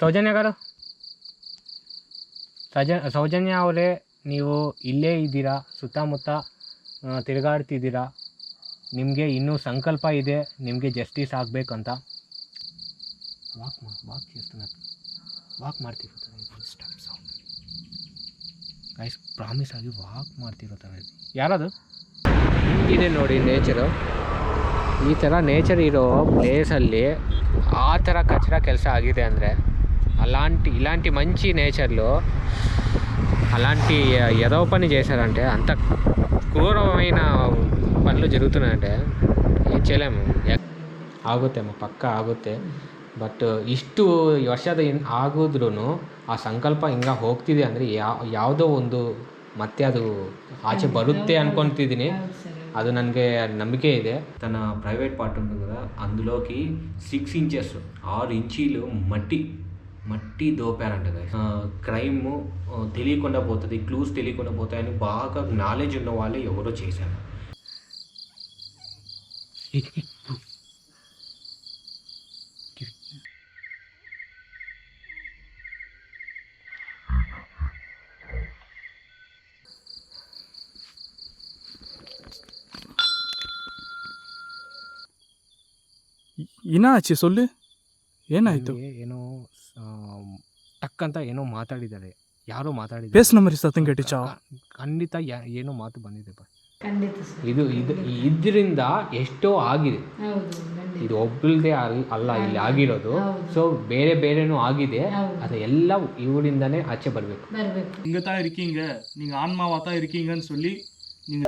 ಸೌಜನ್ಯ గారు ಸೌಜನ್ಯ ಅವರೇ, ನೀವು ಇಲ್ಲೇ ಇದ್ದೀರಾ, ಸುತ್ತಮುತ್ತ ತಿರುಗಾಡ್ತಿದ್ದೀರಾ, ನಿಮಗೆ ಇನ್ನೂ ಸಂಕಲ್ಪ ಇದೆ ನಿಮಗೆ ಜಸ್ಟಿಸ್ ಆಗಬೇಕಂತ. ವಾಕ್ చేస్తున్నారు, ವಾಕ್ ಮಾಡ್ತಿರ್ತಾರೆ. Full stop sound guys, promise ಆಗಿ ವಾಕ್ ಮಾಡ್ತಿರ್ತಾರೆ. ಯಾರದು ಇದೆ ನೋಡಿ ನೇಚರು. ಈ ಥರ ನೇಚರ್ ಇರೋ ಪ್ಲೇಸಲ್ಲಿ ఆ ಥರ కచరా ಕೆಲಸ ఆಗಿದೆ ಅಂದರೆ, ఇలాంటి మంచి నేచర్లో అలాంటి ఏదో పని చేశారంటే, అంత క్రూరమైన పనులు జరుగుతున్నాయంటే ఏం చేయలేము. ಆಗುತ್ತೇಮ್ಮ, ಪಕ್ಕ ಆಗುತ್ತೆ. ಬಟ್ ಇಷ್ಟು ವರ್ಷದ ಆಗಿದ್ರೂ ಆ ಸಂಕಲ್ಪ ಹಿಂಗೆ ಹೋಗ್ತಿದೆ ಅಂದರೆ ಯಾವುದೋ ಒಂದು ಮತ್ತೆ ಅದು ఆచೆ బరుత్తే అనుకుంటుದ್ದೀನಿ. అది ನನಗೆ నమ్మకే ಇದೆ. తన ప్రైవేట్ పార్ట్ ఉంటుంది కదా, అందులోకి 6 ఇంచెస్ 6 ఇంచీలు మట్టి దోపారంట. క్రైమ్ తెలియకుండా పోతుంది, క్లూస్ తెలియకుండా పోతాయని బాగా నాలెడ్జ్ ఉన్న వాళ్ళే ఎవరో చేశారు. ಏನಾಚಿ ಸೊಲ್ಲು, ಏನಾಯ್ತು? ಏನೋ ಟಕ್ಕಂತ ಏನೋ ಮಾತಾಡಿದ್ದಾರೆ, ಯಾರೋ ಮಾತಾಡಿದ್ದಾರೆ. ಪೇಸ್ ನಂಬರ್ ಸತಂ ಕಟ್ಟಿಚಾ ಖಂಡಿತ ಏನೋ ಮಾತು ಬಂದಿದೆ. ಖಂಡಿತ ಇದು ಇದರಿಂದ ಎಷ್ಟೋ ಆಗಿದೆ. ಇದು ಒಬ್ಬಳದೇ ಅಲ್ಲ ಇಲ್ಲಿ ಆಗಿರೋದು. ಸೊ ಬೇರೆನೂ ಆಗಿದೆ. ಅದೆಲ್ಲ ಇವರಿಂದಾನೇ ಆಚೆ ಬರಬೇಕು. இங்க தான் இருக்கீங்க, நீங்க ஆன்மாவா தான் இருக்கீங்கன்னு சொல்லி நீங்க